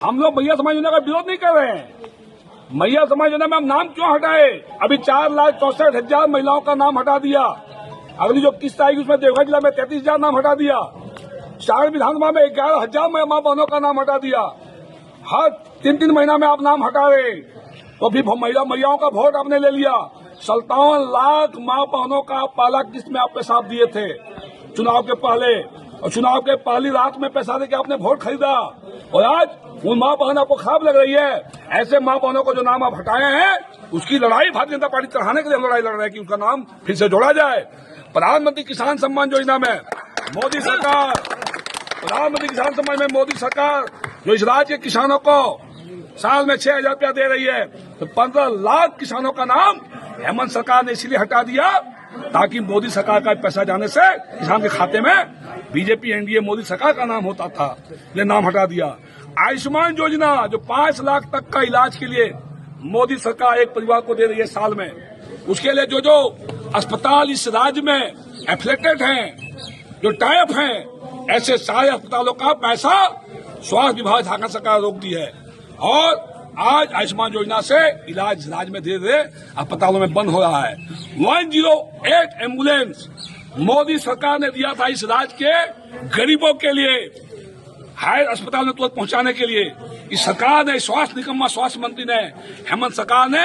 हम लोग मैया समाज योजना का विरोध नहीं कर रहे हैं। मैया समाज योजना में हम नाम क्यों हटाए? अभी 4,64,000 महिलाओं का नाम हटा दिया। अगली जो किस्त आएगी उसमें देवघर जिला में 33,000 नाम हटा दिया। सागर विधानसभा में 11,000 माँ बहनों का नाम हटा दिया। हर 3-3 महीना में आप नाम हटा रहे, तो फिर महिलाओं का वोट आपने ले लिया। 57 लाख माँ बहनों का पहला किस्त में आप पैसा दिए थे चुनाव के पहले, और चुनाव के पहली रात में पैसा देके आपने वोट खरीदा। और आज उन माँ बहन आपको खराब लग रही है। ऐसे माँ बहनों को जो नाम आप हटाए हैं उसकी लड़ाई भारतीय जनता पार्टी चढ़ाने के लिए हम लड़ाई लड़ रहे हैं कि उनका नाम फिर से जोड़ा जाए। प्रधानमंत्री किसान सम्मान योजना में मोदी सरकार, प्रधानमंत्री किसान सम्मान में मोदी सरकार जो इस राज्य के किसानों को साल में 6,000 रुपया दे रही है, तो 15 लाख किसानों का नाम हेमंत सरकार ने इसलिए हटा दिया ताकि मोदी सरकार का पैसा जाने से किसान के खाते में बीजेपी एनडीए मोदी सरकार का नाम होता था, ये नाम हटा दिया। आयुष्मान योजना जो 5 लाख तक का इलाज के लिए मोदी सरकार एक परिवार को दे रही है साल में, उसके लिए जो अस्पताल इस राज्य में एफिलेटेड हैं, जो टाइप हैं, ऐसे सारे अस्पतालों का पैसा स्वास्थ्य विभाग झारखंड सरकार रोक दी है। और आज आयुष्मान योजना से इलाज राज्य में धीरे धीरे अस्पतालों में बंद हो रहा है। 108 एम्बुलेंस मोदी सरकार ने दिया था इस राज्य के गरीबों के लिए, हायर अस्पताल में तुरंत पहुंचाने के लिए। इस सरकार ने, स्वास्थ्य निकम्मा स्वास्थ्य मंत्री ने, हेमंत सरकार ने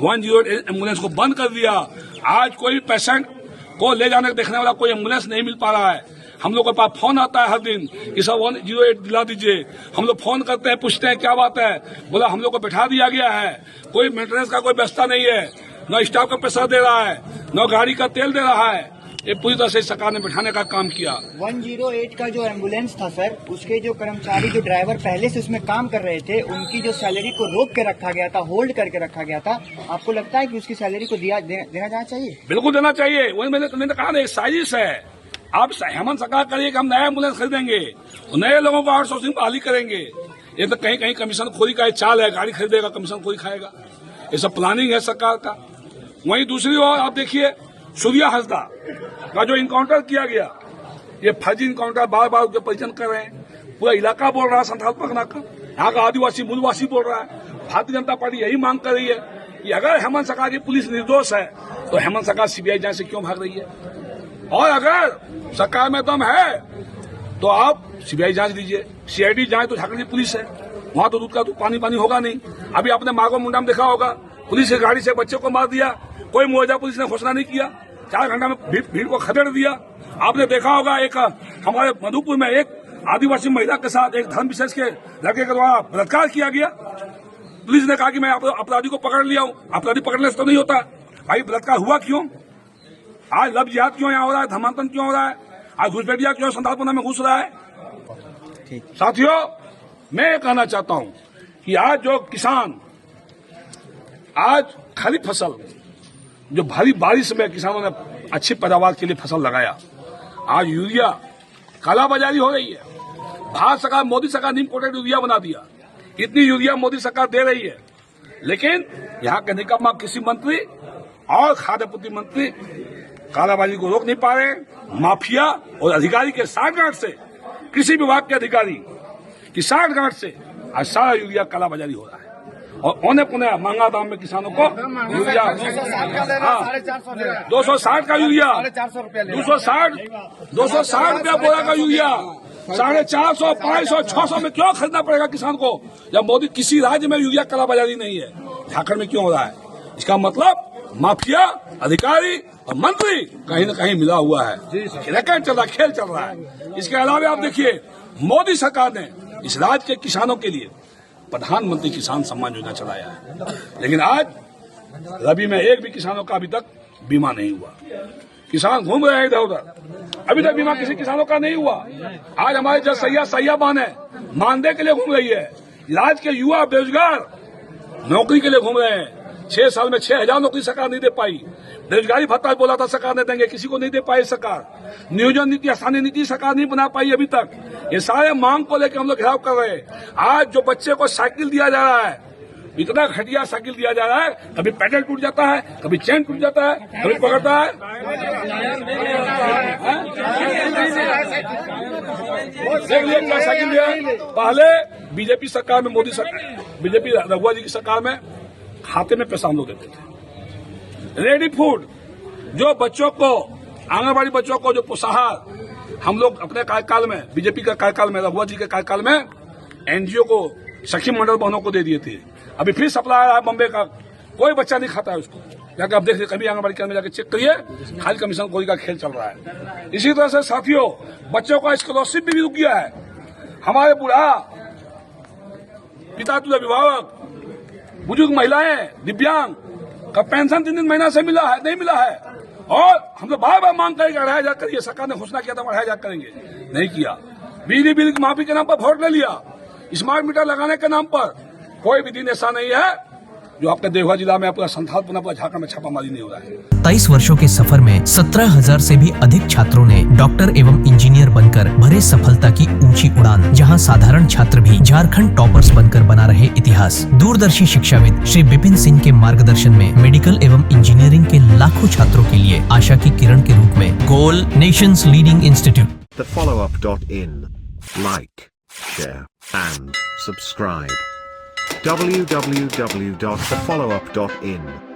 108 एम्बुलेंस को बंद कर दिया। आज कोई पेशेंट को ले जाने देखने वाला कोई एम्बुलेंस नहीं मिल पा रहा है। हम लोग के पास फोन आता है हर दिन कि सब 108 दिला दीजिए। हम लोग फोन करते हैं, पूछते हैं क्या बात है, बोला हम लोग को बैठा दिया गया है, कोई मेंटेनेंस का कोई व्यवस्था नहीं है, न स्टाफ का पैसा दे रहा है, न गाड़ी का तेल दे रहा है। ये पूरी तरह से सरकार ने बैठाने का काम किया। 108 का जो एम्बुलेंस था सर, उसके जो कर्मचारी, जो ड्राइवर पहले से उसमें काम कर रहे थे, उनकी जो सैलरी को रोक के रखा गया था, होल्ड करके रखा गया था। आपको लगता है कि उसकी सैलरी को देना जाना चाहिए? बिल्कुल देना चाहिए। वही मैंने कहा ना, एक साजिश है। आप हेमंत सरकार करिए कि हम नया एम्बुलेंस खरीदेंगे, नए लोगों को आउटसोर्सिंग बहाली करेंगे। ये तो कहीं कहीं कमीशन खोरी का चाल है, गाड़ी खरीदेगा कमीशन खोरी खाएगा। ये सब प्लानिंग है सरकार का। वहीं दूसरी ओर आप देखिए, सूर्या हंसदा का जो इनकाउंटर किया गया, ये फर्जी इनकाउंटर बार बार उसके परिचय कर रहे हैं। पूरा इलाका बोल रहा है, संथाल परगना का, यहाँ का आदिवासी मूलवासी बोल रहा है। भारतीय जनता पार्टी यही मांग कर रही है कि अगर हेमंत सरकार की पुलिस निर्दोष है तो हेमंत सरकार सीबीआई जांच से क्यों भाग रही है? और अगर सरकार में दम है तो आप सीबीआई जांच दीजिए, सीआईडी जांच तो झारखंड की पुलिस है, वहां तो दूध का तो पानी होगा नहीं। अभी आपने मागो मुंडा में देखा होगा, पुलिस की गाड़ी से बच्चे को मार दिया, कोई मुआवजा पुलिस ने घोषणा नहीं किया, 4 घंटा में भीड़ को खदेड़ दिया। आपने देखा होगा एक हमारे मधुपुर में एक आदिवासी महिला के साथ एक धर्म विशेष के लड़के के द्वारा बलात्कार किया गया। पुलिस ने कहा कि मैं अपराधी को पकड़ लिया हूं। अपराधी पकड़ने से तो नहीं होता भाई, बलात्कार हुआ क्यों? आज लब जिहाद क्यों यहाँ हो रहा है, धर्मांतरण क्यों हो रहा है, आज घुसपैठिया क्यों संथालपना में घुस रहा है? साथियों, मैं ये कहना चाहता हूं कि आज जो किसान, आज खरीफ फसल जो भारी बारिश में किसानों ने अच्छी पैदावार के लिए फसल लगाया, आज यूरिया कालाबाजारी हो रही है। भारत सरकार, मोदी सरकार नीम कोटेड यूरिया बना दिया। इतनी यूरिया मोदी सरकार दे रही है, लेकिन यहाँ के निकम्मा कृषि मंत्री और खाद्य आपूर्ति मंत्री कालाबाजारी को रोक नहीं पा रहे। माफिया और अधिकारी के साठगांठ से, कृषि विभाग के अधिकारी की साठगांठ से आज सारा यूरिया कालाबाजारी हो रहा है। और औने पुने महंगा दाम में किसानों को यूरिया 260 का यूरिया, 260 रुपया बोरा का यूरिया 450, 500, 600 में क्यों खरीदना पड़ेगा किसान को, जब मोदी किसी राज्य में यूरिया कालाबाजारी नहीं है, झारखंड में क्यों हो रहा है? इसका मतलब माफिया, अधिकारी और मंत्री कहीं न कहीं मिला हुआ है, रैकेट चल रहा है, खेल चल रहा है। इसके अलावा आप देखिए, मोदी सरकार ने इस राज्य के किसानों के लिए प्रधानमंत्री किसान सम्मान योजना चलाया है, लेकिन आज रबी में एक भी किसानों का अभी तक बीमा नहीं हुआ। किसान घूम रहे हैं इधर उधर, अभी तक बीमा किसी किसानों का नहीं हुआ। आज हमारे जो सैया बान है, मानदेय के लिए घूम रही है। राज्य के युवा बेरोजगार नौकरी के लिए घूम रहे हैं। 6 साल में 6,000 नौकरी सरकार नहीं दे पाई। बेरोजगारी भत्ता बोला था सरकार ने देंगे, किसी को नहीं दे पाई सरकार। नियोजन नीति, आसानी नीति सरकार नहीं बना पाई अभी तक। ये सारे मांग को लेकर हम लोग घेराव कर रहे हैं। आज जो बच्चे को साइकिल दिया जा रहा है, इतना घटिया साइकिल दिया जा रहा है, कभी पैडल टूट जाता है, कभी चेन टूट जाता है, कभी पकड़ता है। देख लिया क्या साइकिल दिया है। पहले बीजेपी सरकार में, मोदी सरकार, बीजेपी रघुआ जी की सरकार में खाते में पैसा हम लोग देते थे। रेडी फूड, जो बच्चों को, आंगनबाड़ी बच्चों को जो पोषाहार हम लोग अपने कार्यकाल में, बीजेपी का कार्यकाल में, रघुआ जी के कार्यकाल में एनजीओ को, सखी मंडल बहनों को दे दिए थे। अभी फिर सप्लाई आ रहा है बम्बे का, कोई बच्चा नहीं खाता है उसको। जाकर आप देख लीजिए, कभी आंगनबाड़ी केंद्र में जाकर चेक करिए, खाली कमीशन कोई का खेल चल रहा है। इसी तरह से साथियों, बच्चों का स्कॉलरशिप भी रुक गया है। हमारे बूढ़ा, पिता तुल्य अभिभावक, बुजुर्ग महिलाएं, दिव्यांग का पेंशन 3 महीना से मिला है, नहीं मिला है। और हम तो बार बार मांग करेंगे, 2,500 करिए। सरकार ने घोषणा किया था 2,500 करेंगे, नहीं किया। बिजली बिल की माफी के नाम पर वोट ले लिया। स्मार्ट मीटर लगाने के नाम पर कोई भी दिन ऐसा नहीं है जो आपके देवघर जिला में, आपका संथालपुर, आपका झारखंड में छापामारी नहीं हो रहा है। 23 वर्षों के सफर में 17,000 से भी अधिक छात्रों ने डॉक्टर एवं इंजीनियर बनकर भरे सफलता की ऊंची उड़ान। जहां साधारण छात्र भी झारखंड टॉपर्स बनकर बना रहे इतिहास। दूरदर्शी शिक्षाविद श्री विपिन सिंह के मार्गदर्शन में मेडिकल एवं इंजीनियरिंग के लाखों छात्रों के लिए आशा की किरण के रूप में goal nations leading institute. thefollowup.in. Like, share, and subscribe. www.thefollowup.in